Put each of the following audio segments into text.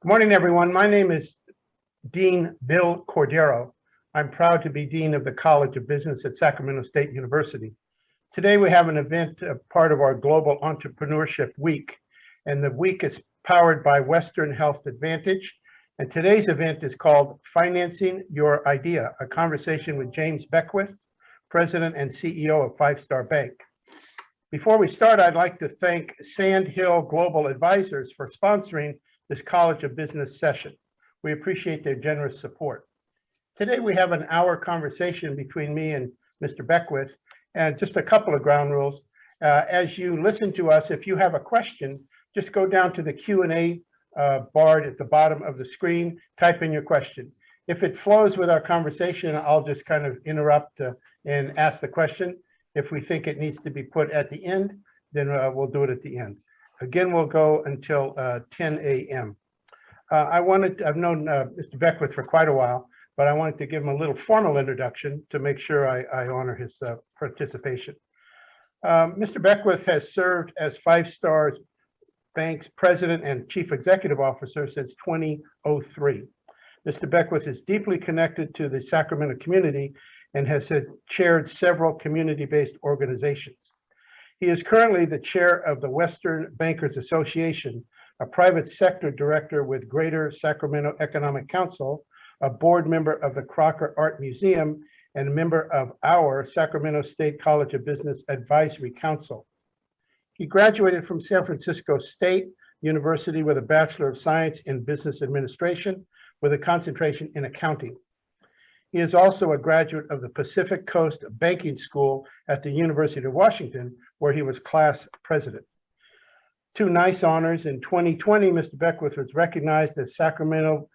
Good morning, everyone. My name is Dean Bill Cordero. I'm proud to be Dean of the College of Business at Sacramento State University. Today we have an event, part of our Global Entrepreneurship Week, and the week is powered by Western Health Advantage. And today's event is called Financing Your Idea, a conversation with James Beckwith, President and CEO of Five Star Bank. Before we start, I'd like to thank Sand Hill Global Advisors for sponsoring this College of Business session. We appreciate their generous support. Today we have an hour conversation between me and Mr. Beckwith, and just a couple of ground rules. As you listen to us, if you have a question, just go down to the Q&A bar at the bottom of the screen, type in your question. If it flows with our conversation, I'll just kind of interrupt and ask the question. If we think it needs to be put at the end, then we'll do it at the end. Again, we'll go until 10 a.m. I've known Mr. Beckwith for quite a while, but I wanted to give him a little formal introduction to make sure I honor his participation. Mr. Beckwith has served as Five Star Bank's President and Chief Executive Officer since 2003. Mr. Beckwith is deeply connected to the Sacramento community and has chaired several community-based organizations. He is currently the chair of the Western Bankers Association, a private sector director with Greater Sacramento Economic Council, a board member of the Crocker Art Museum, and a member of our Sacramento State College of Business Advisory Council. He graduated from San Francisco State University with a Bachelor of Science in Business Administration with a concentration in accounting. He is also a graduate of the Pacific Coast Banking School at the University of Washington, where he was class president. Two nice honors. In 2020, Mr. Beckwith was recognized as Sacramento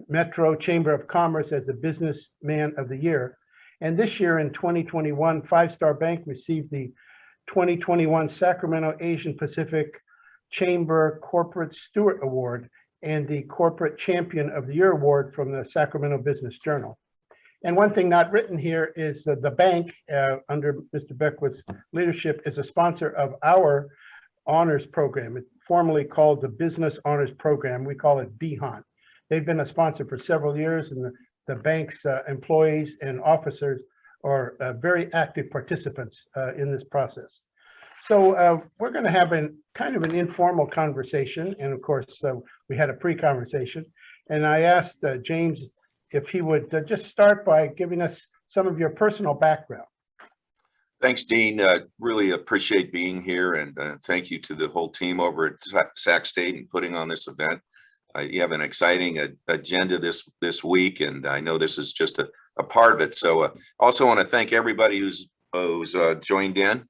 Metro Chamber of Commerce as the Businessman of the Year. And this year in 2021, Five Star Bank received the 2021 Sacramento Asian Pacific Chamber Corporate Steward Award and the Corporate Champion of the Year Award from the Sacramento Business Journal. And one thing not written here is the bank, under Mr. Beckwith's leadership, is a sponsor of our honors program. It's formerly called the Business Honors Program. We call it BHON. They've been a sponsor for several years, and the bank's employees and officers are very active participants in this process. So we're going to have kind of an informal conversation, and of course we had a pre-conversation, and I asked James if he would just start by giving us some of your personal background. Thanks, Dean. Really appreciate being here, and thank you to the whole team over at Sac State and putting on this event. You have an exciting agenda this week, and I know this is just a part of it. So also want to thank everybody who's joined in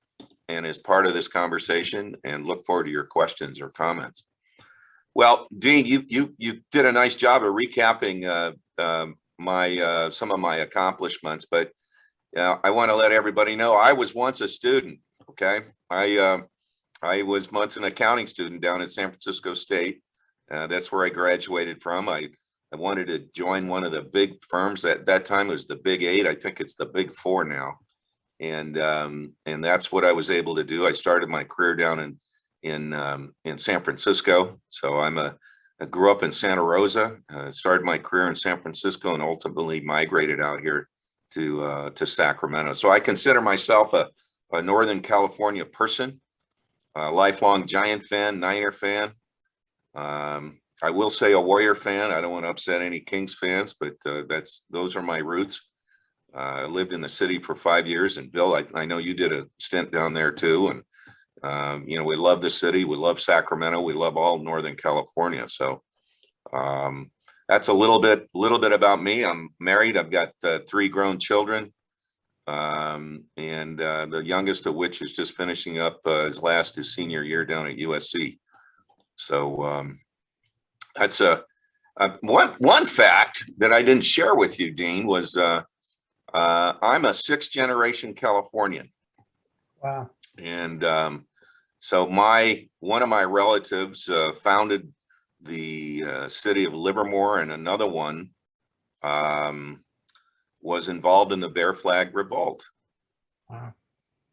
and is part of this conversation, and look forward to your questions or comments. Well, Dean, you did a nice job of recapping some of my accomplishments, but I want to let everybody know I was once a student. Okay, I was once an accounting student down at San Francisco State. That's where I graduated from. I wanted to join one of the big firms. At that time it was the Big Eight. I think it's the Big Four now, and that's what I was able to do. I started my career down in San Francisco. So I grew up in Santa Rosa, started my career in San Francisco, and ultimately migrated out here to Sacramento. So I consider myself a Northern California person, a lifelong Giant fan, Niner fan. I will say a Warrior fan. I don't want to upset any Kings fans, but those are my roots. I lived in the city for 5 years, and Bill, I know you did a stint down there too, and we love the city. We love Sacramento. We love all Northern California. So that's a little bit about me. I'm married. I've got 3 grown children, and the youngest of which is just finishing up his senior year down at USC. So that's one fact that I didn't share with you, Dean, was I'm a 6th generation Californian. Wow. And so one of my relatives founded the city of Livermore, and another one was involved in the Bear Flag Revolt. Wow.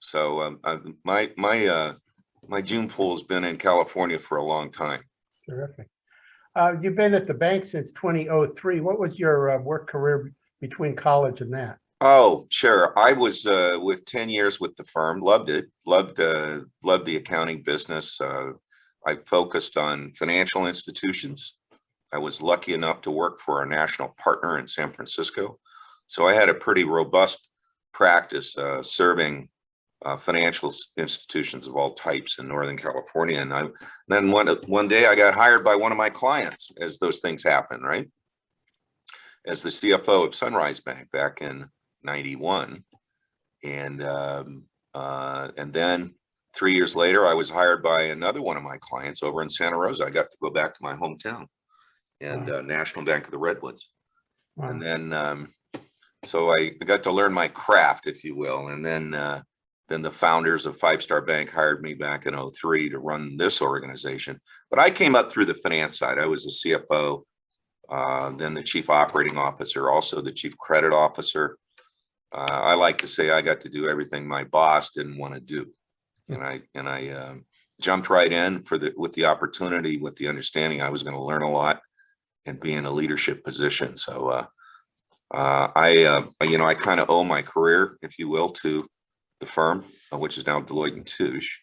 So my June pool has been in California for a long time. Terrific. You've been at the bank since 2003. What was your work career between college and that? Oh, sure. I was with 10 years with the firm. Loved it. Loved the accounting business. I focused on financial institutions. I was lucky enough to work for a national partner in San Francisco. So I had a pretty robust practice serving financial institutions of all types in Northern California. And then one day I got hired by one of my clients, as those things happen, right? As the CFO of Sunrise Bank back in '91. And then 3 years later, I was hired by another one of my clients over in Santa Rosa. I got to go back to my hometown and National Bank of the Redwoods. Wow. And then, so I got to learn my craft, if you will. And then the founders of Five Star Bank hired me back in '03 to run this organization. But I came up through the finance side. I was the CFO, then the chief operating officer, also the chief credit officer. I like to say I got to do everything my boss didn't want to do. And I jumped right in with the opportunity, with the understanding I was going to learn a lot and be in a leadership position. So I kind of owe my career, if you will, to the firm, which is now Deloitte and Touche,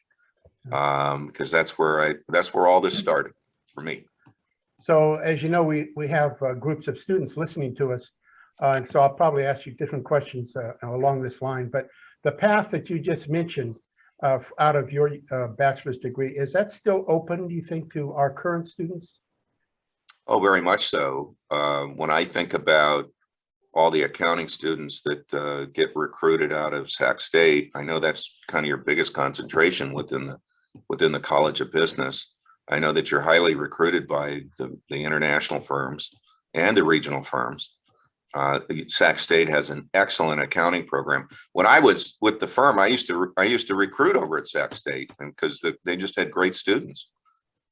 because that's where all this started for me. So as you know, we have groups of students listening to us, and so I'll probably ask you different questions along this line. But the path that you just mentioned out of your bachelor's degree, is that still open, do you think, to our current students? Oh, very much so. When I think about all the accounting students that get recruited out of Sac State, I know that's kind of your biggest concentration within the College of Business. I know that you're highly recruited by the international firms and the regional firms. Sac State has an excellent accounting program. When I was with the firm, I used to recruit over at Sac State, and because they just had great students.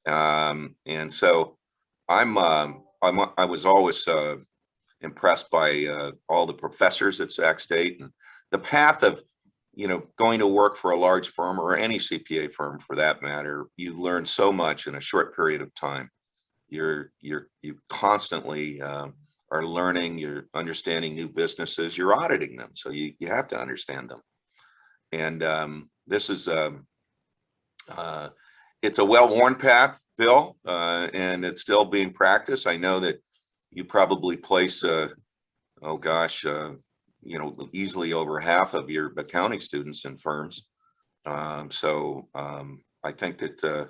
And so I was always impressed by all the professors at Sac State, and the path of going to work for a large firm, or any CPA firm for that matter. You learn so much in a short period of time. You constantly are learning, you're understanding new businesses, you're auditing them, so you have to understand them. And this is it's a well-worn path, Bill, and it's still being practiced. I know that you probably place easily over half of your accounting students in firms. So I think that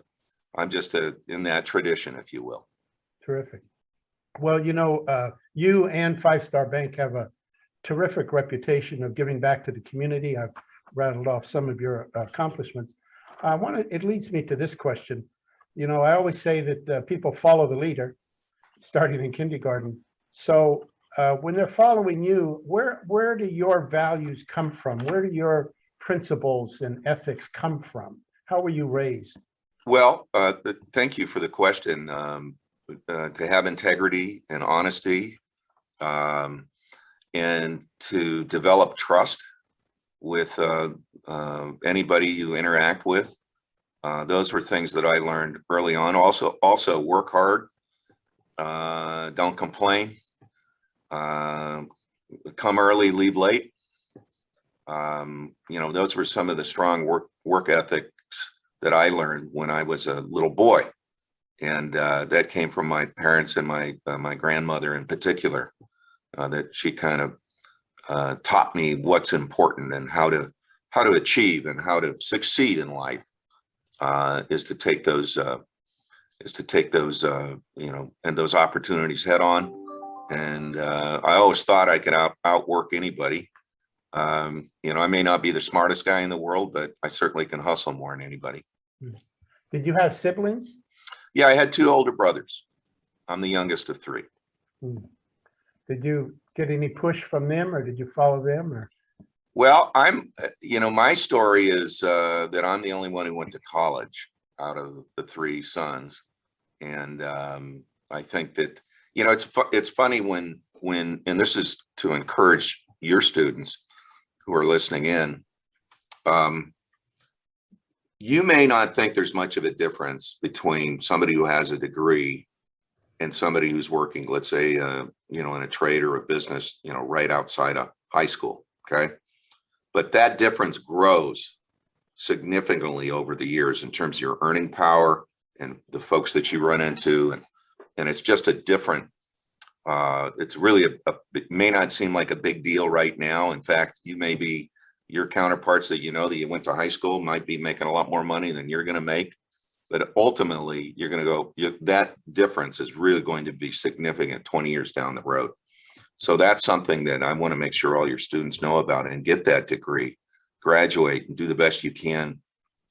I'm just in that tradition, if you will. Terrific. Well, you and Five Star Bank have a terrific reputation of giving back to the community. I've rattled off some of your accomplishments. It leads me to this question. I always say that people follow the leader, starting in kindergarten. So when they're following you, where do your values come from? Where do your principles and ethics come from? How were you raised? Well, thank you for the question. To have integrity and honesty, and to develop trust with anybody you interact with. Those were things that I learned early on. Also work hard, don't complain, come early, leave late. Those were some of the strong work ethics that I learned when I was a little boy. And that came from my parents and my grandmother in particular, that she kind of taught me what's important and how to achieve and how to succeed in life, is to take those and those opportunities head on. And I always thought I could outwork anybody. I may not be the smartest guy in the world, but I certainly can hustle more than anybody. Did you have siblings? Yeah, I had two older brothers. I'm the youngest of three. Did you get any push from them, or did you follow them? Or? Well, my story is that I'm the only one who went to college out of the three sons. And I think that, it's funny when, and this is to encourage your students who are listening in, you may not think there's much of a difference between somebody who has a degree and somebody who's working, let's say, in a trade or a business, right outside of high school. Okay. But that difference grows significantly over the years in terms of your earning power and the folks that you run into. And it's just a different, it's really it may not seem like a big deal right now. In fact, your counterparts that that you went to high school might be making a lot more money than you're going to make. But ultimately, you're going to go, that difference is really going to be significant 20 years down the road. So that's something that I want to make sure all your students know about and get that degree, graduate and do the best you can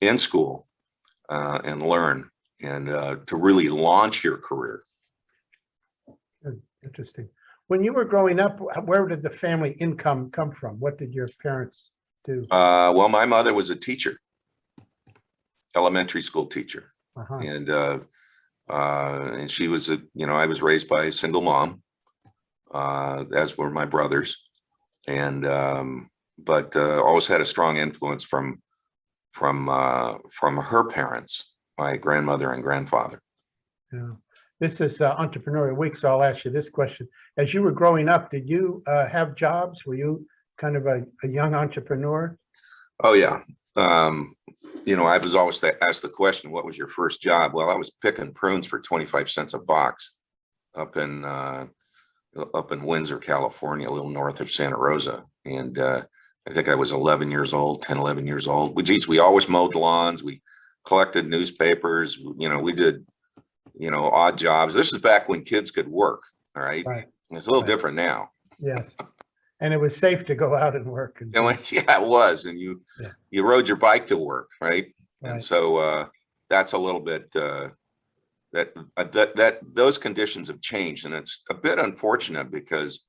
in school and learn and to really launch your career. Interesting. When you were growing up, where did the family income come from? What did your parents do? Well, my mother was a teacher, elementary school teacher. And she was I was raised by a single mom, as were my brothers, and but always had a strong influence from her parents, my grandmother and grandfather. Yeah. This is Entrepreneurial Week, so I'll ask you this question. As you were growing up, did you have jobs? Were you kind of a young entrepreneur? Oh, yeah. I was always asked the question, what was your first job? Well, I was picking prunes for 25 cents a box up in Windsor, California, a little north of Santa Rosa. And I think I was 11 years old, 10, 11 years old. We always mowed lawns. We collected newspapers. We did, odd jobs. This is back when kids could work. All right. Right. It's a little different now. Yes. And it was safe to go out and work. Yeah, it was. And you rode your bike to work. Right. And so that's a little bit that those conditions have changed. And it's a bit unfortunate because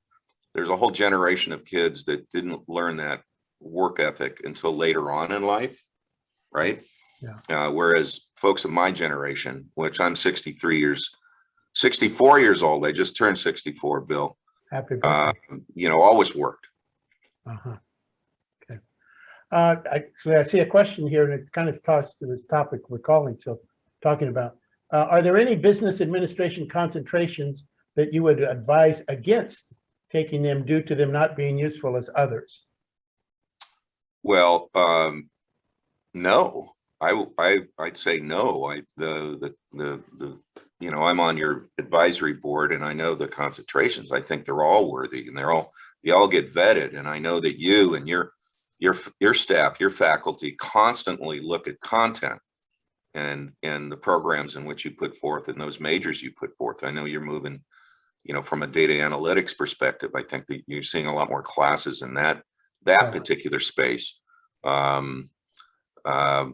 there's a whole generation of kids that didn't learn that work ethic until later on in life. Right. Yeah. Whereas folks of my generation, which I'm 64 years old, I just turned 64, Bill. Happy birthday. Always worked. Okay. I see a question here, and it's kind of tossed to this topic we're talking about. Are there any business administration concentrations that you would advise against taking them due to them not being useful as others? Well, no. I'd say no. I'm on your advisory board, and I know the concentrations. I think they're all worthy, and they all get vetted. And I know that you and your staff, your faculty, constantly look at content and the programs in which you put forth and those majors you put forth. I know you're moving, from a data analytics perspective. I think that you're seeing a lot more classes in that particular space. I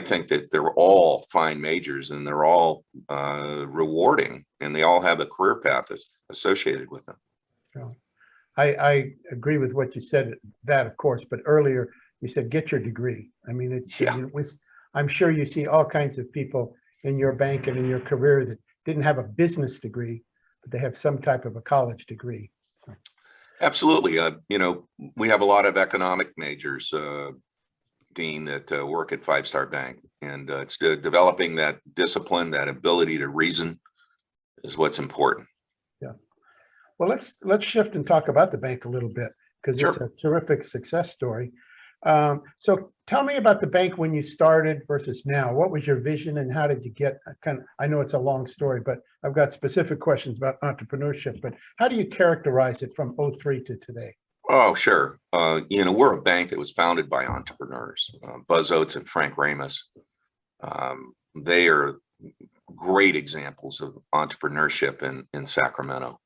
think that they're all fine majors and they're all rewarding, and they all have a career path associated with them. I agree with what you said, that of course, but earlier you said get your degree. I mean, I'm sure you see all kinds of people in your bank and in your career that didn't have a business degree, but they have some type of a college degree. So. Absolutely. We have a lot of economic majors, Dean, that work at Five Star Bank, and it's developing that discipline, that ability to reason is what's important. Yeah. Well, let's shift and talk about the bank a little bit, because Sure. It's a terrific success story. So tell me about the bank when you started versus now. What was your vision and how did you get I know it's a long story, but I've got specific questions about entrepreneurship, but how do you characterize it from 03 to today? Oh, sure. We're a bank that was founded by entrepreneurs, Buzz Oates and Frank Ramus. They are great examples of entrepreneurship in Sacramento.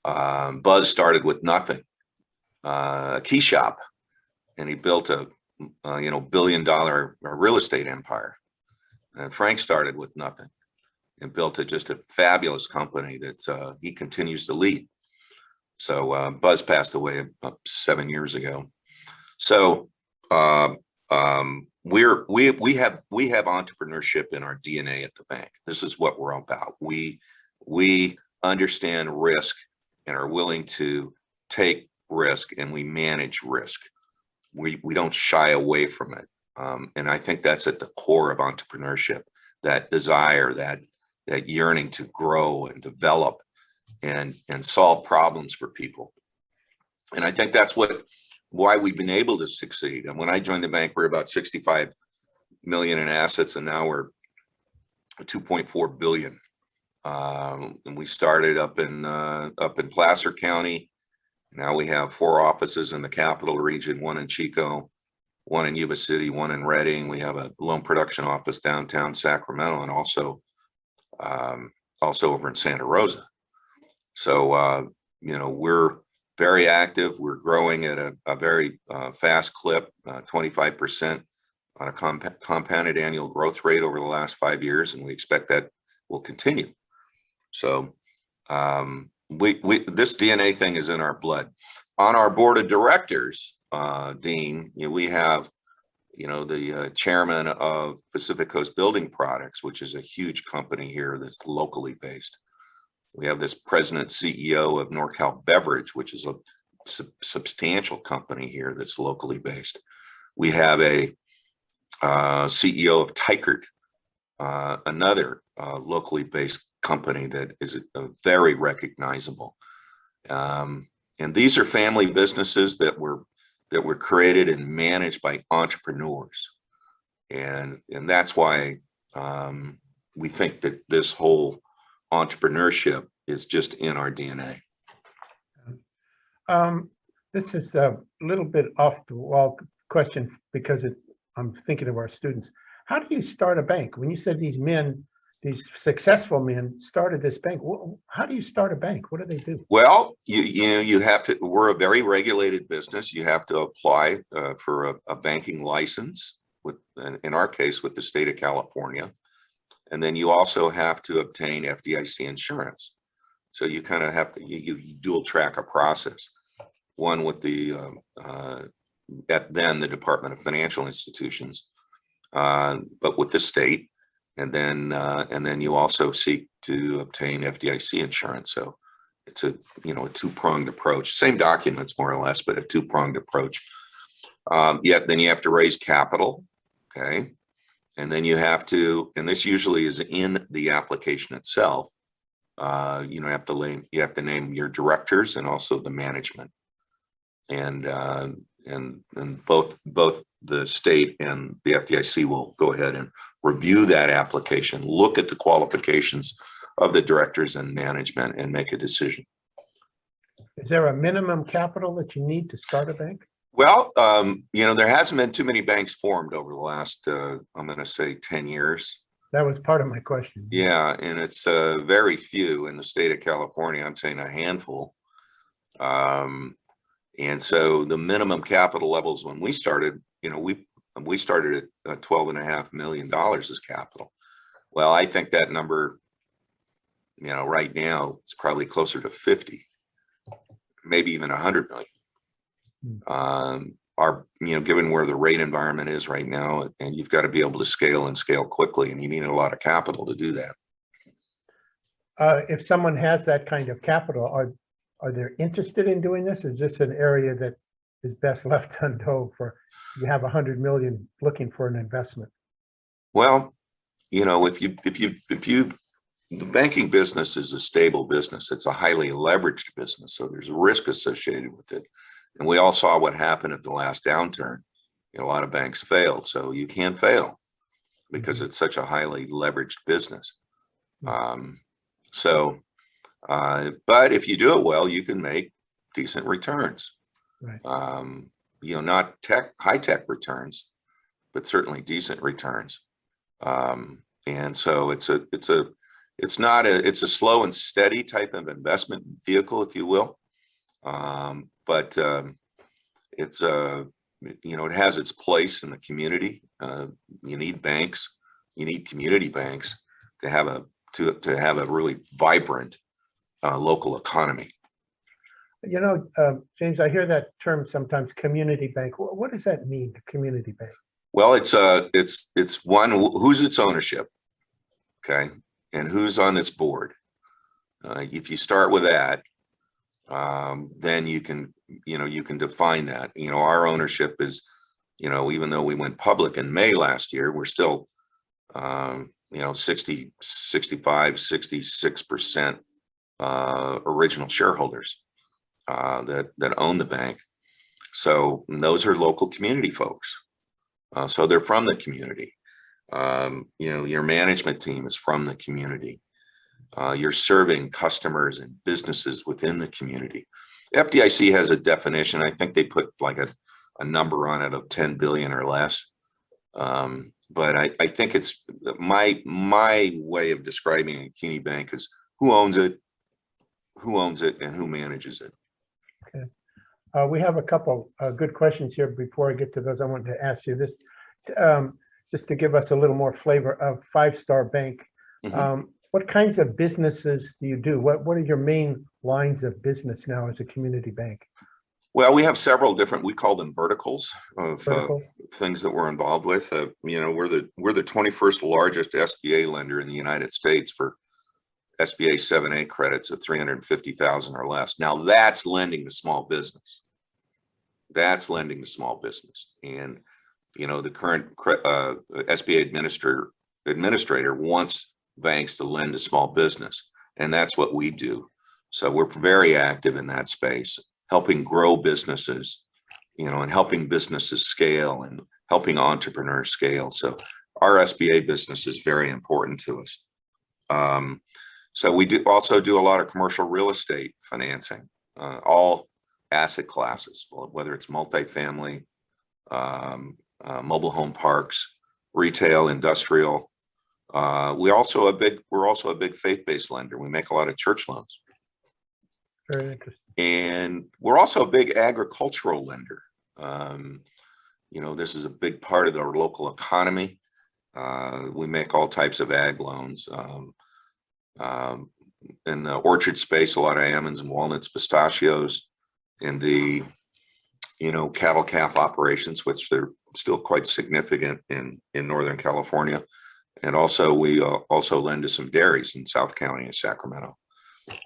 Buzz started with nothing, a key shop, and he built a $1 billion real estate empire. And Frank started with nothing and built just a fabulous company that he continues to lead. So Buzz passed away about 7 years ago. So we have entrepreneurship in our DNA at the bank. This is what we're about. We understand risk and are willing to take risk, and we manage risk. We don't shy away from it. And I think that's at the core of entrepreneurship, that desire, that yearning to grow and develop and solve problems for people. And I think that's why we've been able to succeed. And when I joined the bank, we were about 65 million in assets, and now we're 2.4 billion. And we started up in Placer County. Now we have 4 offices in the capital region, 1 in Chico, 1 in Yuba City, 1 in Redding. We have a loan production office downtown Sacramento, and also over in Santa Rosa. So we're very active. We're growing at a very fast clip, 25% on a compounded annual growth rate over the last 5 years, and we expect that will continue. So this DNA thing is in our blood. On our board of directors, Dean, we have the chairman of Pacific Coast Building Products, which is a huge company here that's locally based. We have this president CEO of NorCal Beverage, which is a substantial company here that's locally based. We have a CEO of Tykert, another locally based company that is very recognizable. And these are family businesses that were created and managed by entrepreneurs. And that's why we think that this whole entrepreneurship is just in our DNA. This is a little bit off the wall question because I'm thinking of our students. How do you start a bank? When you said these successful men started this bank, how do you start a bank? What do they do? Well, you have to. We're a very regulated business. You have to apply for a banking license in our case, with the state of California. And then you also have to obtain FDIC insurance. So you kind of have to, you dual track a process. One with the Department of Financial Institutions, but with the state, and then you also seek to obtain FDIC insurance. So it's a two-pronged approach. Same documents more or less, but a two-pronged approach. Then you have to raise capital, okay, and then you have to, and this usually is in the application itself. You have to name your directors and also the management, and both the state and the FDIC will go ahead and review that application, look at the qualifications of the directors and management, and make a decision. Is there a minimum capital that you need to start a bank? Well, there hasn't been too many banks formed over the last, I'm going to say 10 years. That was part of my question. Yeah, and it's very few in the state of California. I'm saying a handful. And so the minimum capital levels when we started, we started at $12.5 million as capital. Well, I think that number, right now it's probably closer to 50, maybe even 100 million. Given where the rate environment is right now, and you've got to be able to scale and scale quickly, and you need a lot of capital to do that. If someone has that kind of capital, are they interested in doing this? Or is this an area that is best left unknown for you have 100 million looking for an investment? Well, the banking business is a stable business. It's a highly leveraged business, so there's a risk associated with it. And we all saw what happened at the last downturn. A lot of banks failed, so you can't fail because it's such a highly leveraged business. But if you do it well, you can make decent returns. Right. Not high tech returns, but certainly decent returns. And so it's a slow and steady type of investment vehicle, if you will. But it has its place in the community. You need banks, you need community banks to have a really vibrant local economy. James, I hear that term sometimes, community bank. What does that mean, community bank? Well, it's one, who's its ownership, okay, and who's on its board. If you start with that, then you can define that. Our ownership is, even though we went public in May last year, we're still 60, 65, 66% original shareholders that own the bank. So those are local community folks. So they're from the community. Your management team is from the community. You're serving customers and businesses within the community. FDIC has a definition. I think they put like a number on it of 10 billion or less. But I think it's my way of describing a community bank is who owns it, and who manages it. Okay. We have a couple good questions here. Before I get to those, I wanted to ask you this, just to give us a little more flavor of Five Star Bank. Mm-hmm. What kinds of businesses do you do? What are your main lines of business now as a community bank? Well, we have several different, we call them verticals of things that we're involved with. We're the 21st largest SBA lender in the United States for SBA 7A credits of 350,000 or less. Now that's lending to small business. That's lending to small business. And, the current SBA administrator wants banks to lend to small business. And that's what we do. So we're very active in that space, helping grow businesses, and helping businesses scale and helping entrepreneurs scale. So our SBA business is very important to us. So we also do a lot of commercial real estate financing, all asset classes, whether it's multifamily, mobile home parks, retail, industrial. We're also a big faith-based lender. We make a lot of church loans. Very interesting. And we're also a big agricultural lender. This is a big part of our local economy. We make all types of ag loans. In the orchard space, a lot of almonds and walnuts, pistachios, in the cattle calf operations, which they're still quite significant in Northern California. And also we also lend to some dairies in South County and Sacramento.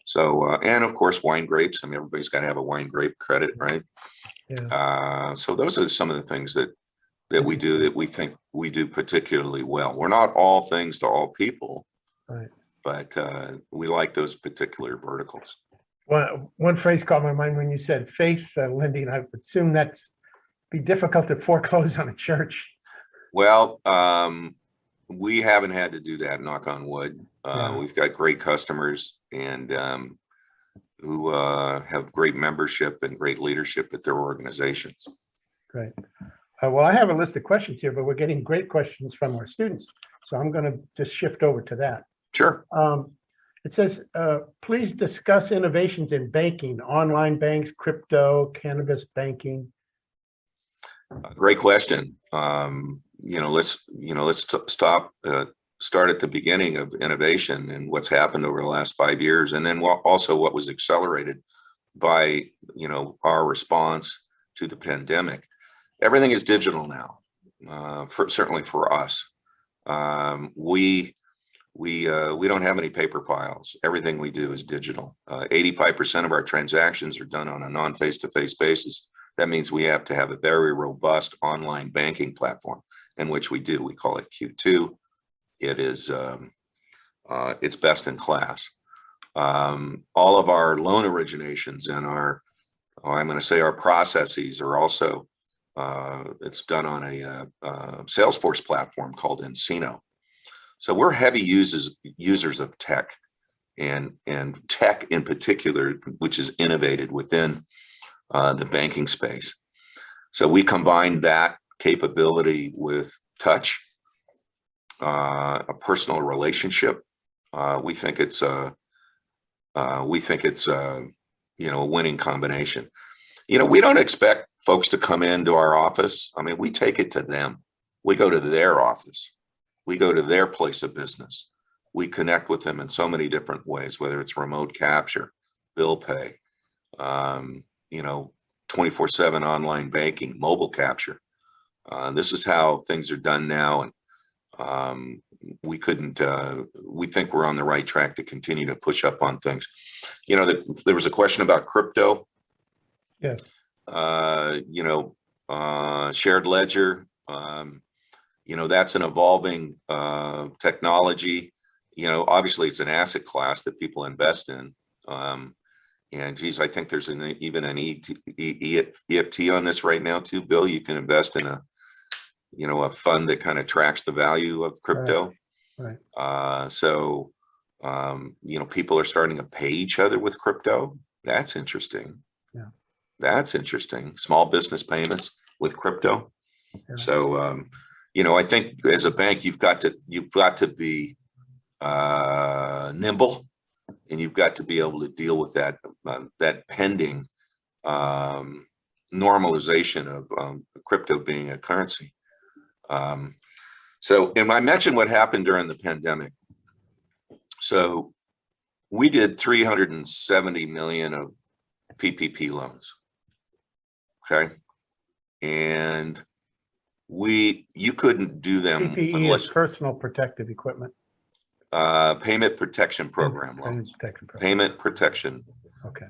So and of course wine grapes. I mean, everybody's got to have a wine grape credit, right? Yeah. So those are some of the things that we do that we think we do particularly well. We're not all things to all people, Right. But we like those particular verticals. One phrase caught my mind when you said faith lending. I would assume that's be difficult to foreclose on a church. Well, we haven't had to do that, knock on wood. Yeah. We've got great customers and who have great membership and great leadership at their organizations. Great. Well, I have a list of questions here, but we're getting great questions from our students. So I'm going to just shift over to that. Sure. It says, please discuss innovations in banking, online banks, crypto, cannabis banking. Great question. Let's start at the beginning of innovation and what's happened over the last 5 years, and then also what was accelerated by our response to the pandemic. Everything is digital now. Certainly for us, we don't have any paper files. Everything we do is digital. 85% of our transactions are done on a non-face-to-face basis. That means we have to have a very robust online banking platform, in which we do. We call it Q2. It is it's best in class. All of our loan originations and our processes are also it's done on a Salesforce platform called Encino. So we're heavy users of tech, and tech in particular, which is innovated within the banking space. So we combine that capability with touch, a personal relationship. We think it's a winning combination. We don't expect folks to come into our office. I mean, we take it to them. We go to their office. We go to their place of business. We connect with them in so many different ways, whether it's remote capture, bill pay, 24/7 online banking, mobile capture. This is how things are done now. And we think we're on the right track to continue to push up on things. There was a question about crypto. Yes. Shared ledger. That's an evolving technology. Obviously it's an asset class that people invest in. And geez, I think there's even an EFT on this right now too, Bill. You can invest in a fund that kind of tracks the value of crypto. Right. So people are starting to pay each other with crypto. That's interesting. Yeah. That's interesting. Small business payments with crypto. Yeah. So, I think as a bank, you've got to be nimble, and you've got to be able to deal with that pending normalization of crypto being a currency. And I mentioned what happened during the pandemic. So we did 370 million of PPP loans. Okay. And you couldn't do them PPE unless is personal protective equipment. Payment protection program loans. Payment protection. Okay.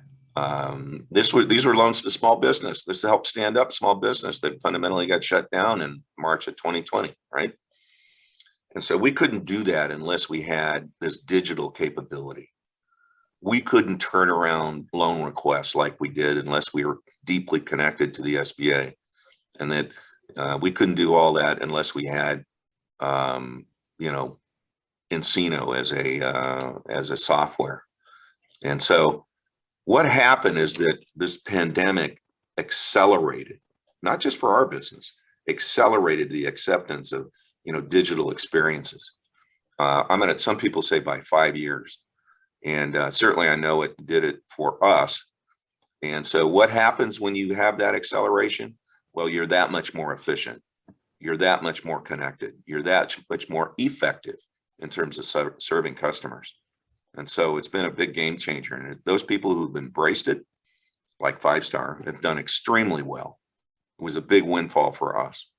These were loans to small business. This helped stand up small business that fundamentally got shut down in March of 2020, right? And so we couldn't do that unless we had this digital capability. We couldn't turn around loan requests like we did unless we were deeply connected to the SBA, and that we couldn't do all that unless we had, nCino as a software. And so what happened is that this pandemic accelerated, not just for our business, accelerated the acceptance of digital experiences. Some people say by 5 years. And certainly I know it did it for us. And so what happens when you have that acceleration? Well, you're that much more efficient. You're that much more connected. You're that much more effective in terms of serving customers. And so it's been a big game changer. And those people who've embraced it, like 5-Star, have done extremely well. It was a big windfall for us.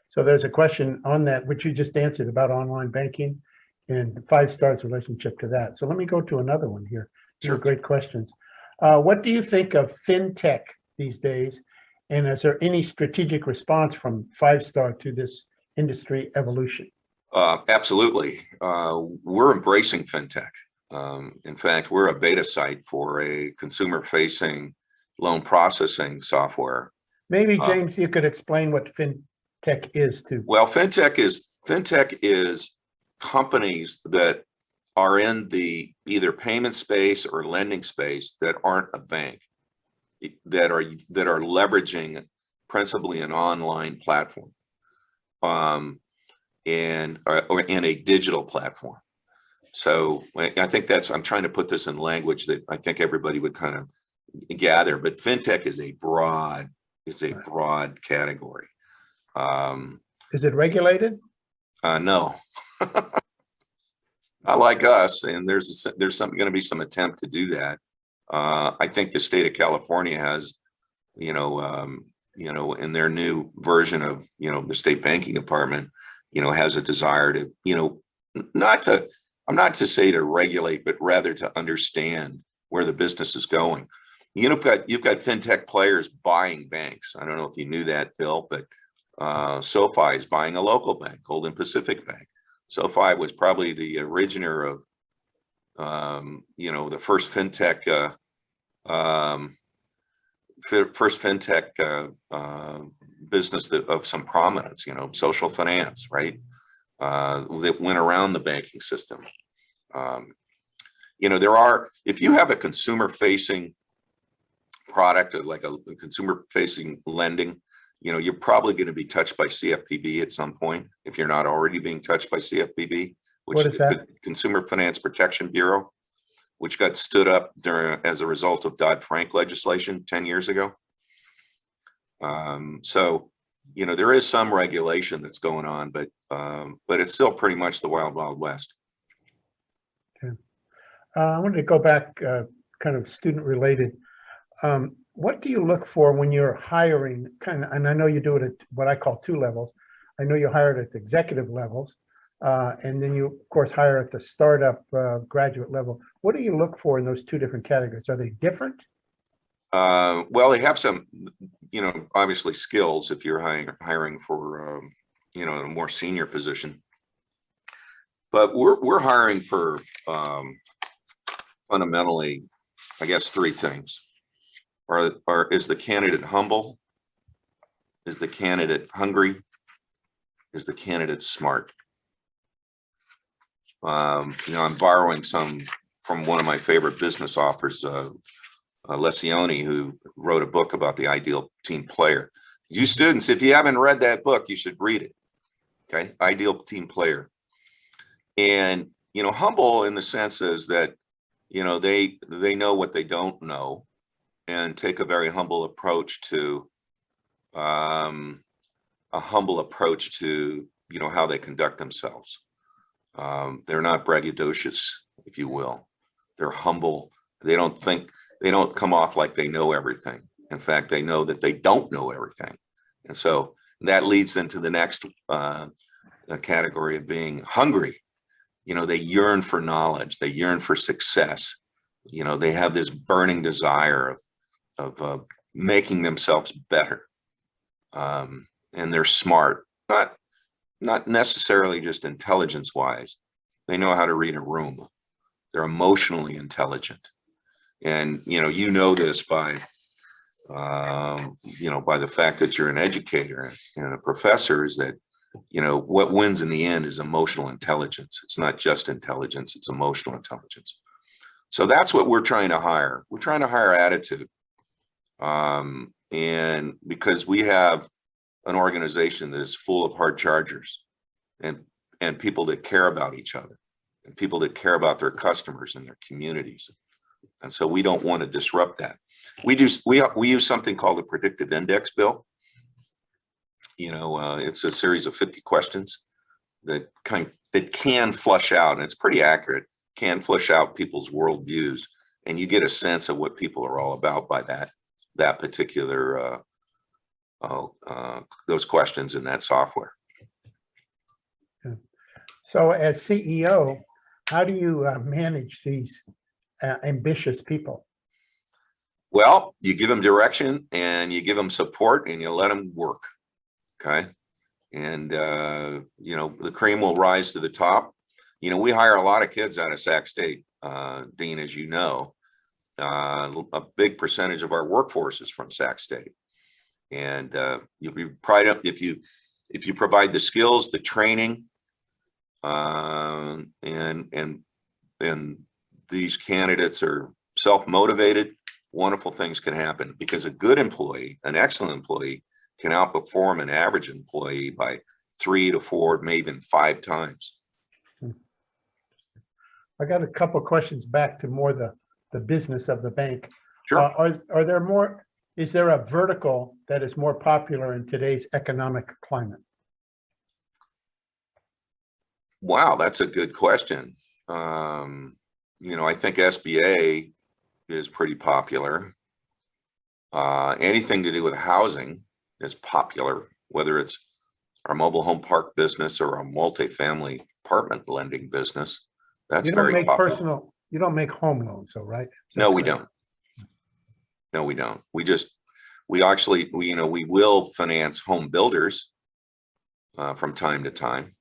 So there's a question on that, which you just answered, about online banking and 5-Star's relationship to that. So let me go to another one here. Sure. Great questions. What do you think of Fintech these days? And is there any strategic response from 5-Star to this industry evolution? Absolutely. We're embracing Fintech. In fact, we're a beta site for a consumer-facing loan processing software. Maybe, James, you could explain what Fintech is too. Well, Fintech is companies that are in the either payment space or lending space that aren't a bank, that are leveraging principally an online platform, and a digital platform. So I think I'm trying to put this in language that I think everybody would kind of gather, but Fintech is a broad category. Is it regulated? No. Not like us, and there's going to be some attempt to do that. I think the state of California has, in their new version of, the state banking department, has a desire to, I'm not to say to regulate, but rather to understand where the business is going. You've got Fintech players buying banks. I don't know if you knew that, Bill, but SoFi is buying a local bank, Golden Pacific Bank. SoFi was probably the originator of, the first Fintech, business of some prominence, social finance, right? That went around the banking system. If you have a consumer-facing product, or like a consumer-facing lending, you're probably going to be touched by CFPB at some point, if you're not already being touched by CFPB, which is the Consumer Finance Protection Bureau, which got stood up as a result of Dodd-Frank legislation 10 years ago. So, there is some regulation that's going on, but it's still pretty much the wild, wild west. Okay. I wanted to go back, kind of student related. What do you look for when you're hiring, and I know you do it at what I call 2 levels. I know you hire it at the executive levels, and then you, of course, hire at the startup graduate level. What do you look for in those 2 different categories? Are they different? Well, they have some, obviously skills if you're hiring for, a more senior position. But we're hiring for fundamentally, I guess, three things. Is the candidate humble? Is the candidate hungry? Is the candidate smart? I'm borrowing some from one of my favorite business authors, Lencioni, who wrote a book about the ideal team player. You students, if you haven't read that book, you should read it. Okay, ideal team player. And humble in the sense is that they know what they don't know, and take a very humble approach to how they conduct themselves. They're not braggadocious, if you will. They're humble. They don't come off like they know everything. In fact, they know that they don't know everything. And so that leads into the next category of being hungry. They yearn for knowledge. They yearn for success. They have this burning desire of making themselves better. And they're smart, not necessarily just intelligence wise. They know how to read a room. They're emotionally intelligent. And, this by, by the fact that you're an educator and a professor, is that, what wins in the end is emotional intelligence. It's not just intelligence, it's emotional intelligence. So that's what we're trying to hire. We're trying to hire attitude. And because we have an organization that is full of hard chargers and people that care about each other and people that care about their customers and their communities. And so we don't want to disrupt that. We use something called a predictive index, Bill. It's a series of 50 questions that can flush out, and it's pretty accurate, can flush out people's worldviews, and you get a sense of what people are all about by that particular those questions in that software. So as CEO, how do you manage these ambitious people? Well, you give them direction and you give them support and you let them work. Okay. And, the cream will rise to the top. We hire a lot of kids out of Sac State, Dean, as you know. A big percentage of our workforce is from Sac State. And you'll be proud of if you provide the skills, the training, and these candidates are self-motivated, wonderful things can happen, because a good employee, an excellent employee, can outperform an average employee by 3 to 4, maybe even 5 times. I got a couple of questions back to more the business of the bank. Sure. Are there more? Is there a vertical that is more popular in today's economic climate? Wow, that's a good question. I think SBA is pretty popular. Anything to do with housing is popular, whether it's our mobile home park business or a multifamily apartment lending business. That's very popular. You don't make home loans, though, right? No, we don't. No, we don't. We actually, we will finance home builders from time to time,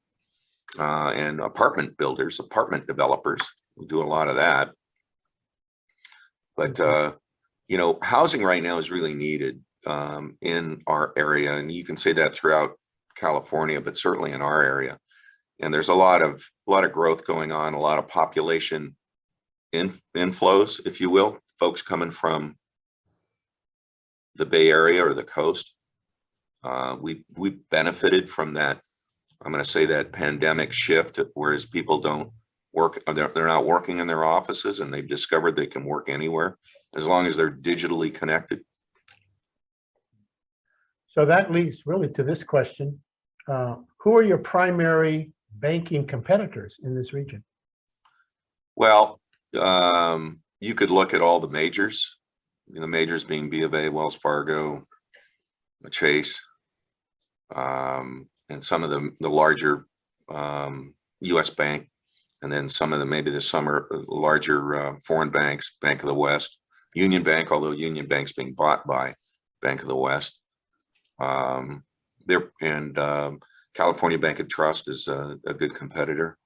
and apartment builders, apartment developers. We do a lot of that. But, housing right now is really needed in our area. And you can say that throughout California, but certainly in our area. And there's a lot of growth going on, a lot of population inflows, if you will, folks coming from the Bay Area or the coast. We benefited from that. I'm going to say that pandemic shift, whereas people don't work, they're not working in their offices, and they've discovered they can work anywhere as long as they're digitally connected. So that leads really to this question. Who are your primary banking competitors in this region? Well, you could look at all the majors, the majors being B of A, Wells Fargo, Chase, and some of the larger U.S. bank, and then some of the maybe the larger foreign banks, Bank of the West, Union Bank, although Union Bank's being bought by Bank of the West. California Bank and Trust is a good competitor.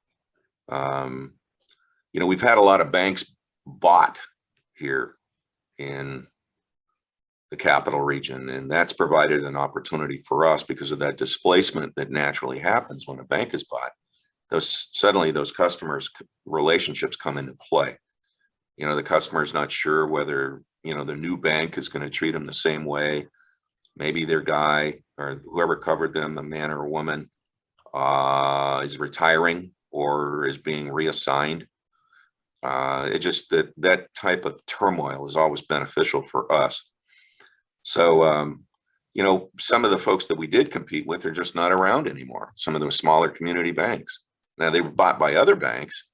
We've had a lot of banks bought here in the capital region, and that's provided an opportunity for us because of that displacement that naturally happens when a bank is bought. Suddenly those customers relationships come into play. The customer's not sure whether, the new bank is going to treat them the same way. Maybe their guy or whoever covered them, a man or a woman, is retiring or is being reassigned. That type of turmoil is always beneficial for us. So, some of the folks that we did compete with are just not around anymore. Some of those smaller community banks. Now, they were bought by other banks,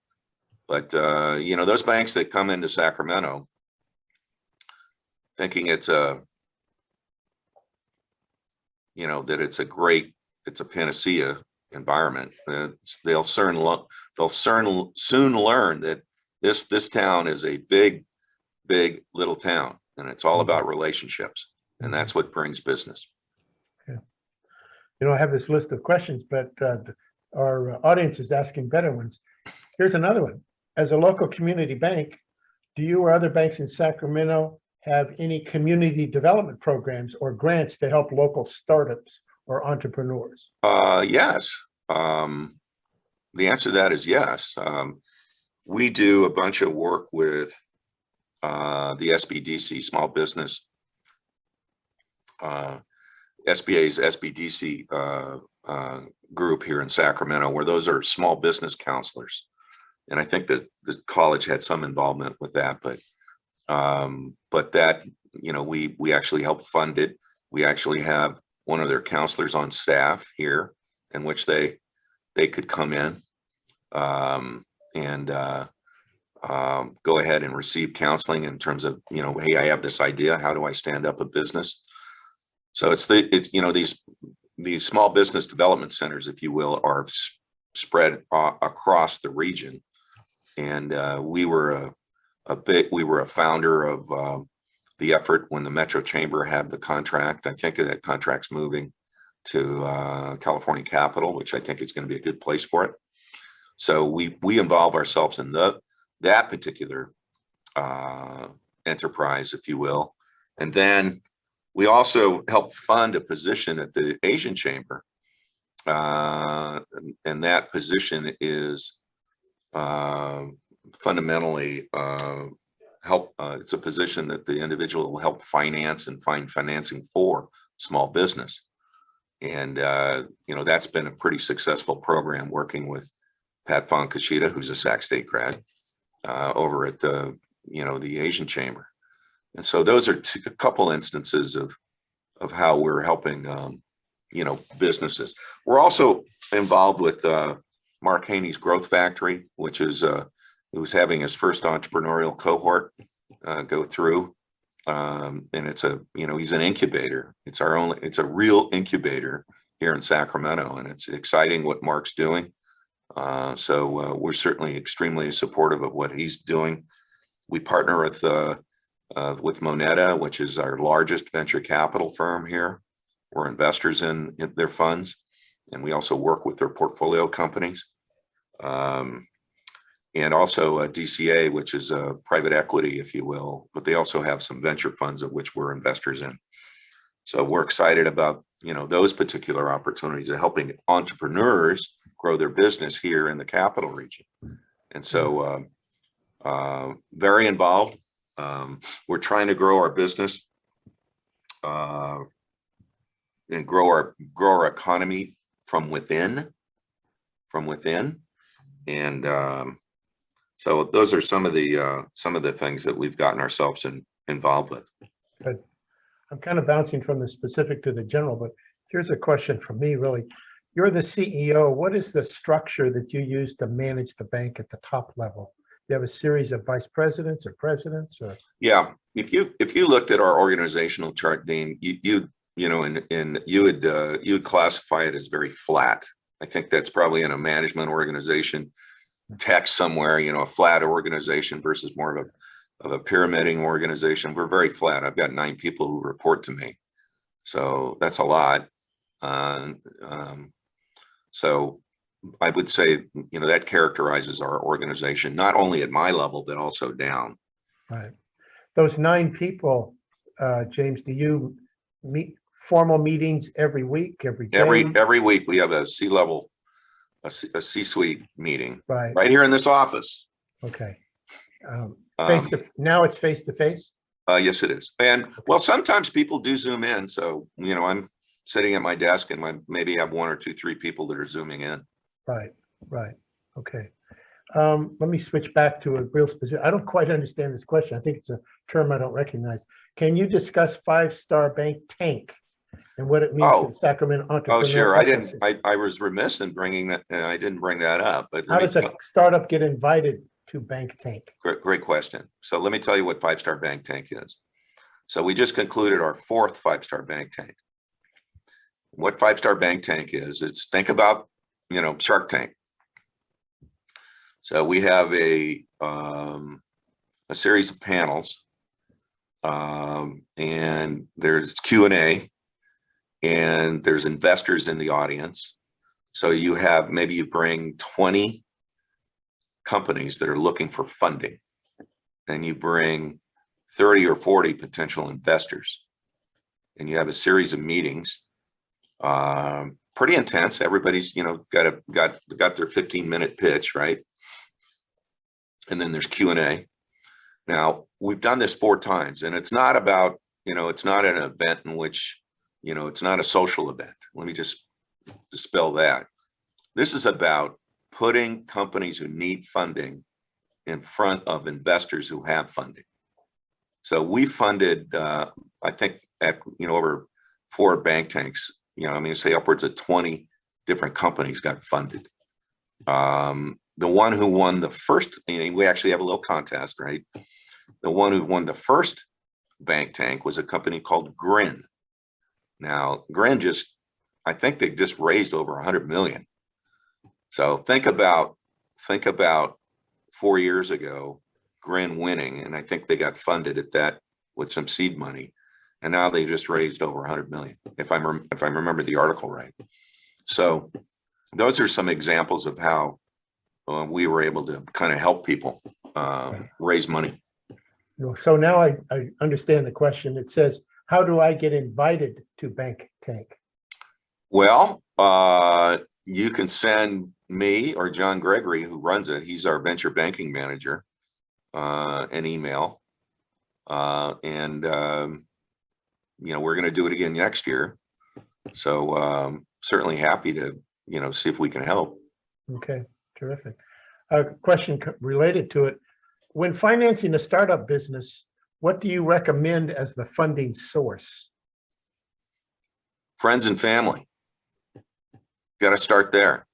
but, those banks that come into Sacramento thinking it's a panacea environment, they'll soon learn that this town is a big little town, and it's all about relationships, and that's what brings business. Okay. I have this list of questions, but our audience is asking better ones. Here's another one. As a local community bank, do you or other banks in Sacramento have any community development programs or grants to help local startups or entrepreneurs? Yes. The answer to that is yes. We do a bunch of work with the SBDC, small business, SBA's SBDC group here in Sacramento, where those are small business counselors. And I think that the college had some involvement with that, but that, we actually help fund it. We actually have one of their counselors on staff here, in which they could come in and go ahead and receive counseling in terms of, hey, I have this idea. How do I stand up a business? So these small business development centers, if you will, are spread across the region. And we were a founder of the effort when the Metro Chamber had the contract. I think that contract's moving to California Capital, which I think is going to be a good place for it. So we involve ourselves in that particular enterprise, if you will. And then we also help fund a position at the Asian Chamber. And that position is fundamentally it's a position that the individual will help finance and find financing for small business. And, that's been a pretty successful program, working with Pat Fonkashita, who's a Sac State grad, over at the Asian Chamber. And so those are a couple instances of how we're helping, businesses. We're also involved with Mark Haney's Growth Factory, which is he was having his first entrepreneurial cohort go through, and it's he's an incubator. It's a real incubator here in Sacramento, and it's exciting what Mark's doing. So we're certainly extremely supportive of what he's doing. We partner with Moneta, which is our largest venture capital firm here. We're investors in their funds, and we also work with their portfolio companies. And also DCA, which is a private equity, if you will, but they also have some venture funds of which we're investors in. So we're excited about, those particular opportunities of helping entrepreneurs grow their business here in the capital region. And so very involved. We're trying to grow our business and grow our economy from within. And so those are some of the things that we've gotten ourselves involved with. Good. I'm kind of bouncing from the specific to the general, but here's a question from me, really. You're the CEO. What is the structure that you use to manage the bank at the top level? You have a series of vice presidents or presidents, or? Yeah, if you looked at our organizational chart, Dean, you would classify it as very flat. I think that's probably in a management organization text somewhere, a flat organization versus more of a pyramiding organization. We're very flat. I've got 9 people who report to me. So that's a lot. So I would say, that characterizes our organization, not only at my level, but also down. Right. Those 9 people, James, do you meet formal meetings every week, every day? Every week we have a C-level, a C-suite meeting Right. right here in this office. Okay. Now it's face to face? Yes, it is. And well, sometimes people do Zoom in. So, I'm sitting at my desk and maybe have 1 or 2, 3 people that are Zooming in. Right. Okay. Let me switch back to a real specific. I don't quite understand this question. I think it's a term I don't recognize. Can you discuss 5-Star Bank Tank and what it means to the Sacramento entrepreneur? Oh, sure. I was remiss in bringing that. I didn't bring that up. But how does a startup get invited to Bank Tank? Great question. So let me tell you what 5-Star Bank Tank is. So we just concluded our 4th 5-Star Bank Tank. What 5-Star Bank Tank is, think about, Shark Tank. So we have a series of panels, and there's Q&A, and there's investors in the audience. So maybe you bring 20 companies that are looking for funding, and you bring 30 or 40 potential investors, and you have a series of meetings, pretty intense. Everybody's, got their 15-minute pitch, right? And then there's Q&A. Now, we've done this 4 times, and it's not about, it's not an event in which, it's not a social event. Let me just dispel that. This is about putting companies who need funding in front of investors who have funding. So we funded, I think, over 4 bank tanks, say upwards of 20 different companies got funded. The one who won the first, we actually have a little contest, right? The one who won the first bank tank was a company called Grin. Now, Grin I think they just raised over 100 million. So think about 4 years ago, Grin winning, and I think they got funded at that with some seed money, and now they just raised over 100 million, if I remember the article right. So those are some examples of how we were able to kind of help people raise money. So now I understand the question. It says, how do I get invited to Bank Tank? Well, you can send me or John Gregory, who runs it. He's our venture banking manager, an email. And we're going to do it again next year. So certainly happy to, see if we can help. Okay, terrific. A question related to it. When financing a startup business, what do you recommend as the funding source? Friends and family. Got to start there.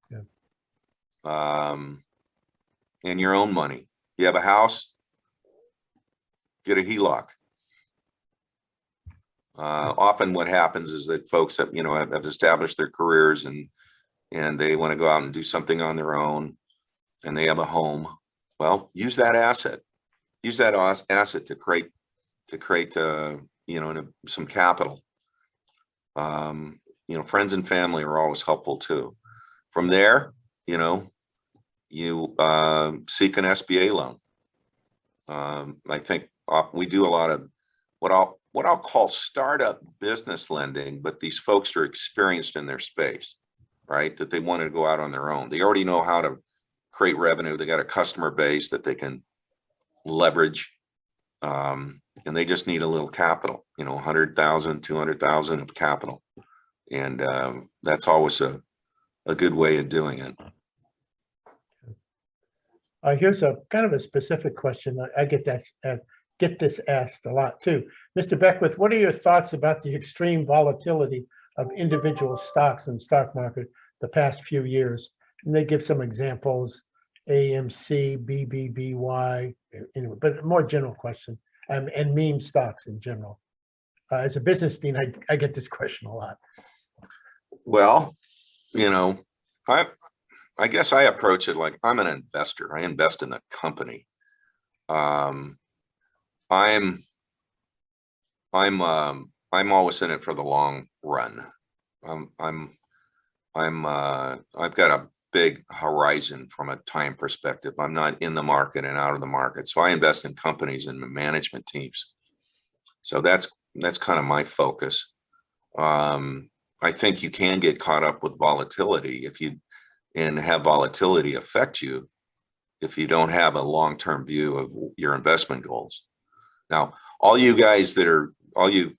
Yeah. And your own money. You have a house, get a HELOC. Often what happens is that folks have established their careers and they want to go out and do something on their own, and they have a home. Well, use that asset. Use that asset to create some capital. Friends and family are always helpful too. From there, you seek an SBA loan. I think we do a lot of what I'll call startup business lending, but these folks are experienced in their space, right? That they want to go out on their own. They already know how to create revenue. They got a customer base that they can leverage, and they just need a little capital, 100,000, 200,000 of capital. And that's always a good way of doing it. Here's a kind of a specific question. I get this asked a lot too. Mr. Beckwith, what are your thoughts about the extreme volatility of individual stocks in the stock market the past few years? And they give some examples, AMC, BBBY, anyway, but a more general question, and meme stocks in general. As a business dean, I get this question a lot. Well, I guess I approach it like I'm an investor. I invest in the company. Um, I'm always in it for the long run. I've got a big horizon from a time perspective. I'm not in the market and out of the market. So I invest in companies and management teams. So that's kind of my focus. I think you can get caught up with volatility and have volatility affect you if you don't have a long-term view of your investment goals. Now, all you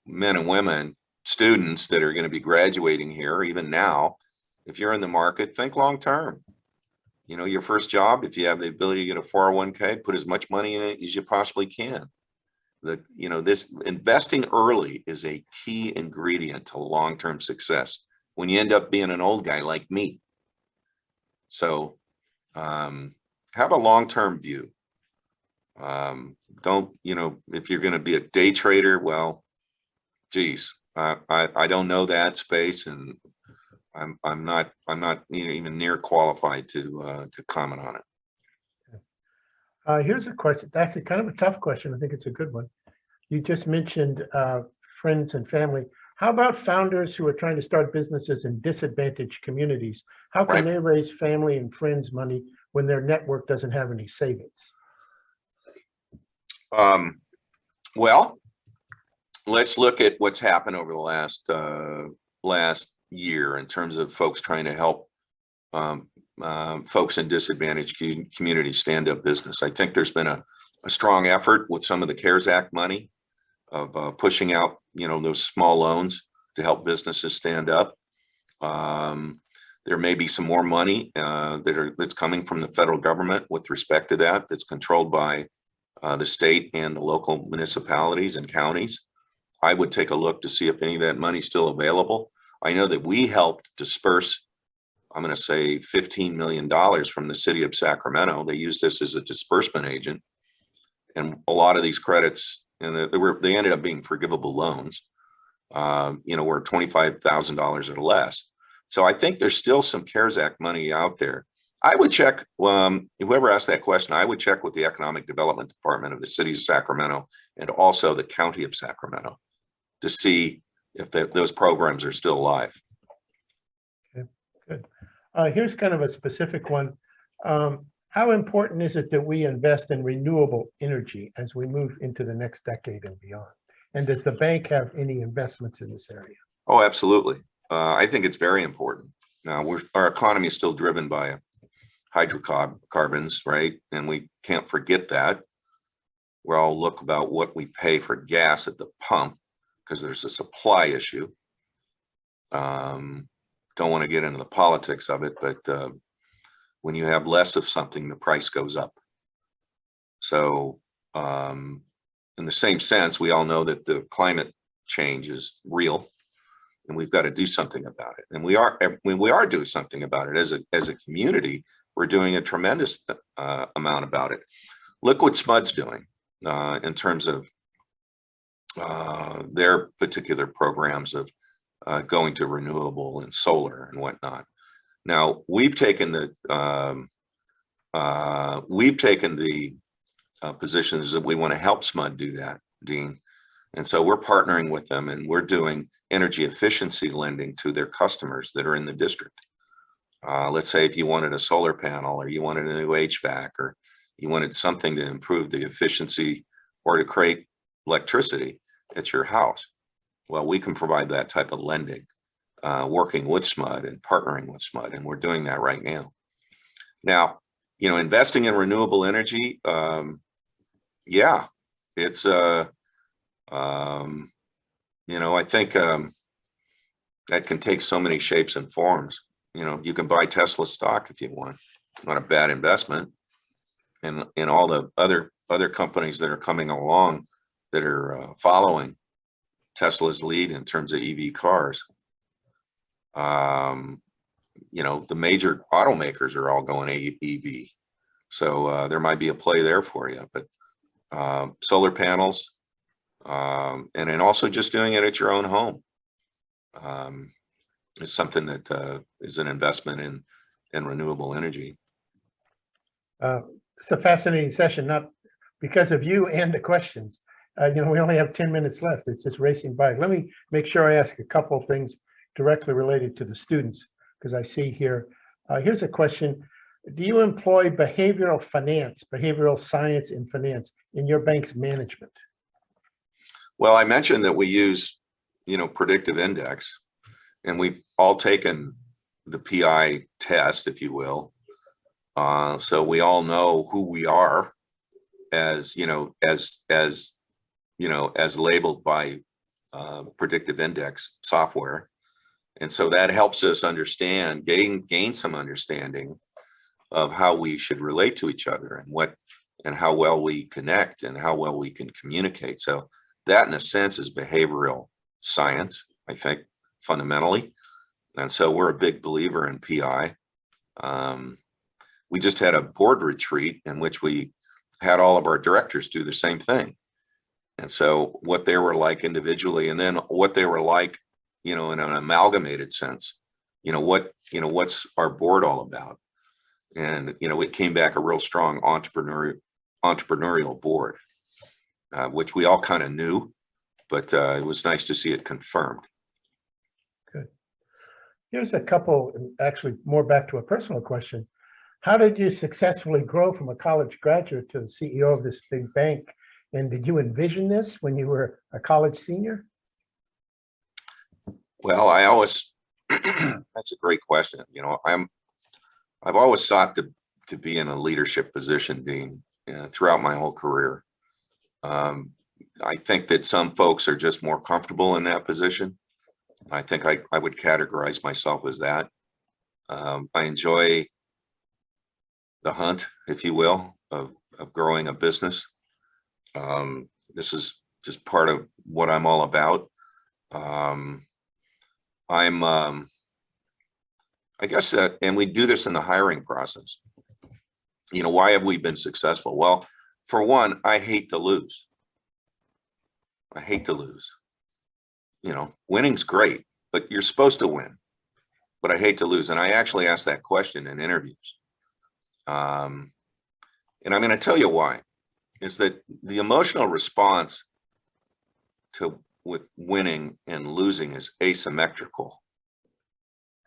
men and women, students that are going to be graduating here, even now, if you're in the market, think long-term. You know, your first job, if you have the ability to get a 401k, put as much money in it as you possibly can. This investing early is a key ingredient to long-term success when you end up being an old guy like me. So have a long-term view. Don't, if you're going to be a day trader, well, geez, I don't know that space, and I'm not even near qualified to comment on it. Here's a question. That's kind of a tough question. I think it's a good one. You just mentioned friends and family. How about founders who are trying to start businesses in disadvantaged communities? How can they raise family and friends money when their network doesn't have any savings? Well, let's look at what's happened over the last year in terms of folks trying to help folks in disadvantaged communities stand up business. I think there's been a strong effort with some of the CARES Act money of pushing out, those small loans to help businesses stand up. There may be some more money that's coming from the federal government with respect to that, that's controlled by the state and the local municipalities and counties. I would take a look to see if any of that money is still available. I know that we helped disperse, I'm going to say $15 million from the city of Sacramento. They used this as a disbursement agent. And a lot of these credits, and they ended up being forgivable loans, were $25,000 or less. So I think there's still some CARES Act money out there. I would check, whoever asked that question, I would check with the Economic Development Department of the city of Sacramento and also the county of Sacramento to see if those programs are still alive. Okay, good. Here's kind of a specific one. How important is it that we invest in renewable energy as we move into the next decade and beyond? And does the bank have any investments in this area? Oh, absolutely. I think it's very important. Now, our economy is still driven by hydrocarbons, right? And we can't forget that. We're all look about what we pay for gas at the pump because there's a supply issue. Don't want to get into the politics of it, but when you have less of something, the price goes up. So in the same sense, we all know that the climate change is real and we've got to do something about it. And we are doing something about it as a community. We're doing a tremendous amount about it. Look what SMUD's doing in terms of their particular programs of going to renewable and solar and whatnot. Now we've taken the positions that we want to help SMUD do that, Dean, and so we're partnering with them and we're doing energy efficiency lending to their customers that are in the district. Let's say if you wanted a solar panel or you wanted a new HVAC or you wanted something to improve the efficiency or to create electricity at your house. Well, we can provide that type of lending, working with SMUD and partnering with SMUD, and we're doing that right now. Now, investing in renewable energy, yeah, it's, I think that can take so many shapes and forms. You can buy Tesla stock if you want, not a bad investment. And all the other companies that are coming along that are following Tesla's lead in terms of EV cars. The major automakers are all going EV. So there might be a play there for you, but solar panels, and then also just doing it at your own home is something that is an investment in renewable energy. It's a fascinating session. because of you and the questions. We only have 10 minutes left. It's just racing by. Let me make sure I ask a couple of things directly related to the students, because I see here, here's a question. Do you employ behavioral science and finance in your bank's management? Well, I mentioned that we use, predictive index, and we've all taken the PI test, if you will. So we all know who we are as labeled by predictive index software. And so that helps us understand, gain some understanding of how we should relate to each other and how well we connect and how well we can communicate. So that, in a sense, is behavioral science, I think, fundamentally. And so we're a big believer in PI. We just had a board retreat in which we had all of our directors do the same thing. And so what they were like individually, and then what they were like, in an amalgamated sense, what's our board all about? And, it came back a real strong entrepreneurial board, which we all kind of knew, but it was nice to see it confirmed. Good. Here's a couple, actually more back to a personal question. How did you successfully grow from a college graduate to the CEO of this big bank? And did you envision this when you were a college senior? Well, I always, that's a great question. I've always sought to be in a leadership position, Dean, throughout my whole career. I think that some folks are just more comfortable in that position. I think I would categorize myself as that. I enjoy the hunt, if you will, of growing a business. This is just part of what I'm all about. I guess that, and we do this in the hiring process. Why have we been successful? Well, for one, I hate to lose. I hate to lose. Winning's great, but you're supposed to win. But I hate to lose. And I actually ask that question in interviews. And I'm going to tell you why. Is that the emotional response with winning and losing is asymmetrical,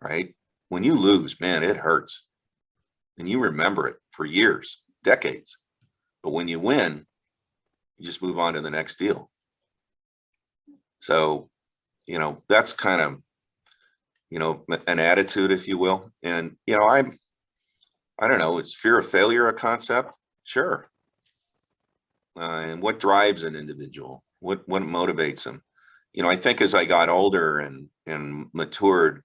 right? When you lose, man, it hurts. And you remember it for years, decades. But when you win, you just move on to the next deal. So, that's kind of, an attitude, if you will. And, I don't know, is fear of failure a concept? Sure. And what drives an individual? What motivates them? I think as I got older and matured,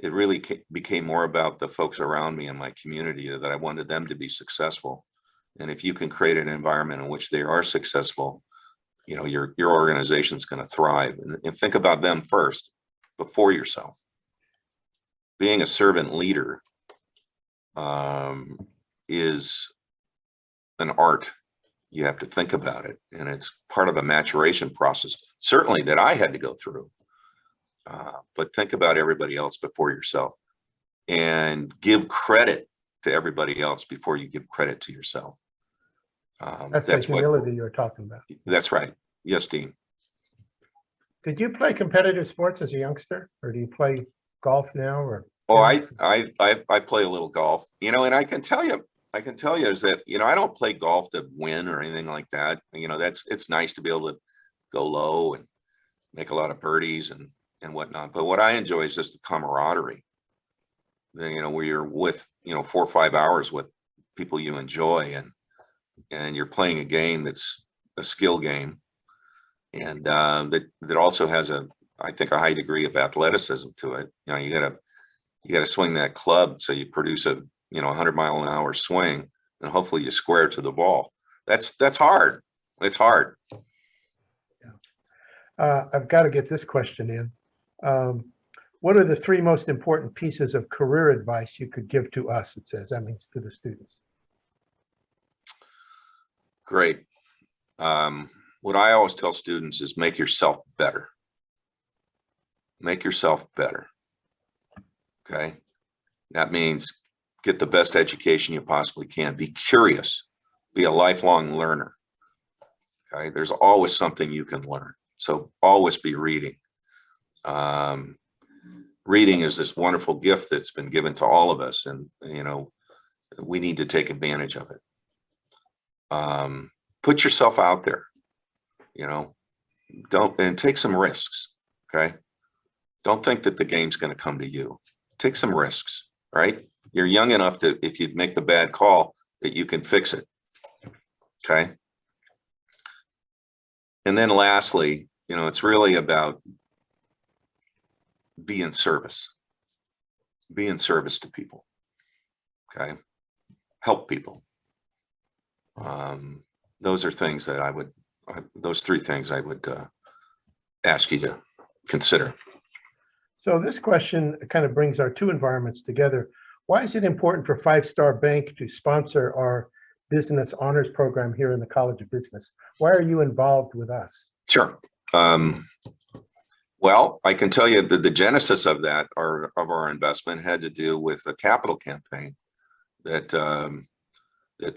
it really became more about the folks around me and my community, that I wanted them to be successful. And if you can create an environment in which they are successful, your organization's going to thrive. And think about them first before yourself. Being a servant leader is an art. You have to think about it, and it's part of a maturation process, certainly that I had to go through. But think about everybody else before yourself, and give credit to everybody else before you give credit to yourself. That's the humility you're talking about. That's right. Yes, Dean. Did you play competitive sports as a youngster, or do you play golf now? Or I play a little golf, and I can tell you is that, I don't play golf to win or anything like that. It's nice to be able to go low and make a lot of birdies and whatnot. But what I enjoy is just the camaraderie, where you're with, 4 or 5 hours with people you enjoy, and you're playing a game that's a skill game. And that also has I think a high degree of athleticism to it. You gotta swing that club so you produce a 100-mile-an-hour swing, and hopefully you square to the ball. That's hard. It's hard. Yeah. I've got to get this question in. What are the 3 most important pieces of career advice you could give to us? It says, that means to the students. Great. What I always tell students is make yourself better. Make yourself better. Okay. That means get the best education you possibly can. Be curious. Be a lifelong learner. Okay, there's always something you can learn. So always be reading. Reading is this wonderful gift that's been given to all of us, and we need to take advantage of it. Put yourself out there. And take some risks. Okay, don't think that the game's going to come to you. Take some risks. Right? You're young enough to, if you make the bad call, that you can fix it. Okay. And then lastly, it's really about be in service to people. Okay. Help people. Those are things that those three things I would ask you to consider. So this question kind of brings our two environments together. Why is it important for Five Star Bank to sponsor our business honors program here in the College of Business? Why are you involved with us? Sure. Well, I can tell you that the genesis of that, or of our investment, had to do with a capital campaign that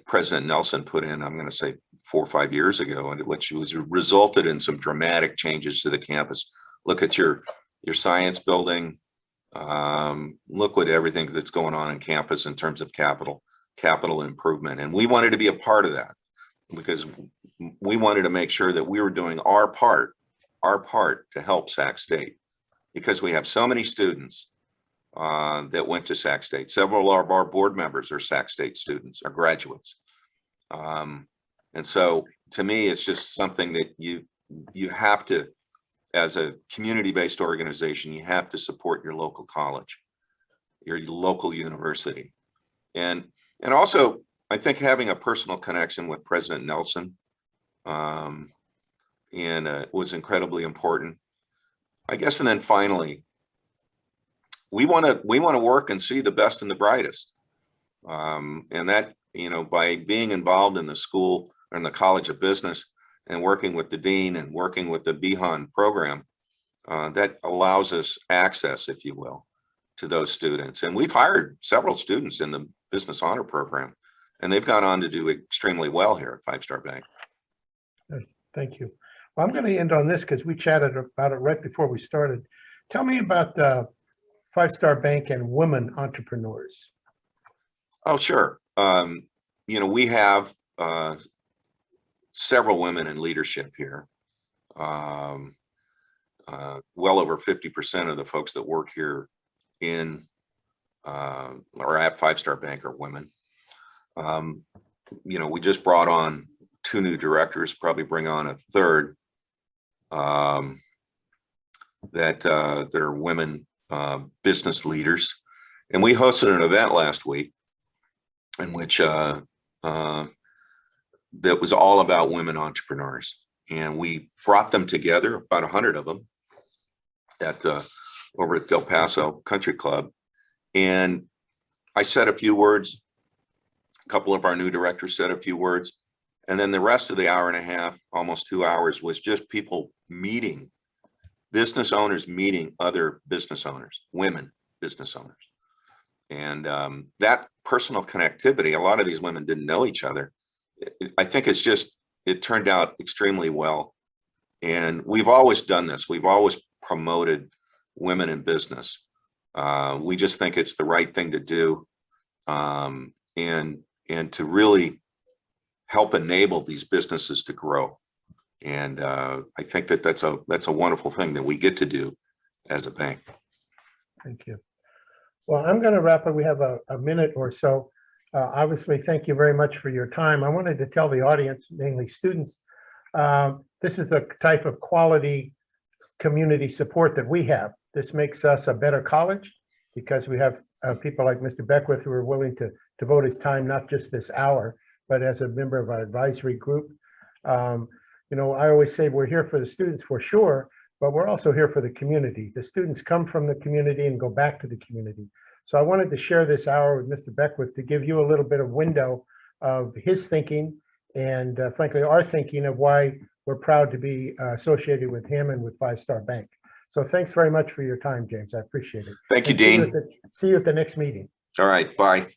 President Nelson put in, I'm going to say 4 or 5 years ago, and which was resulted in some dramatic changes to the campus. Look at your science building. Look what everything that's going on in campus in terms of capital improvement. And we wanted to be a part of that because we wanted to make sure that we were doing our part to help Sac State, because we have so many students that went to Sac State. Several of our board members are Sac State students, are graduates. And so to me, it's just something that you have to, as a community-based organization, you have to support your local college, your local university. And also, I think having a personal connection with President Nelson was incredibly important, I guess. And then finally, we want to work and see the best and the brightest. And that, by being involved in the school and the College of Business and working with the dean and working with the BHON program, that allows us access, if you will, to those students. And we've hired several students in the Business Honor Program, and they've gone on to do extremely well here at Five Star Bank. Yes, thank you. Well, I'm going to end on this because we chatted about it right before we started. Tell me about Five Star Bank and women entrepreneurs. Oh, sure. We have several women in leadership here. Well over 50% of the folks that work here or at Five Star Bank are women. We just brought on 2 new directors, probably bring on a third, that are women business leaders. And we hosted an event last week in which that was all about women entrepreneurs. And we brought them together, about 100 of them, over at Del Paso Country Club. And I said a few words, a couple of our new directors said a few words, and then the rest of the hour and a half, almost 2 hours, was just people meeting, business owners meeting other business owners, women business owners. And that personal connectivity, a lot of these women didn't know each other. I think it turned out extremely well. And we've always done this. We've always promoted women in business. We just think it's the right thing to do, and to really help enable these businesses to grow. And I think that's a wonderful thing that we get to do as a bank. Thank you. Well, I'm going to wrap up. We have a minute or so. Obviously, thank you very much for your time. I wanted to tell the audience, mainly students, this is the type of quality community support that we have. This makes us a better college because we have people like Mr. Beckwith who are willing to devote his time, not just this hour, but as a member of our advisory group. I always say we're here for the students for sure, but we're also here for the community. The students come from the community and go back to the community. So I wanted to share this hour with Mr. Beckwith to give you a little bit of window of his thinking and frankly, our thinking of why we're proud to be associated with him and with Five Star Bank. So thanks very much for your time, James. I appreciate it. Thank you, Dean. See you at the next meeting. All right, bye.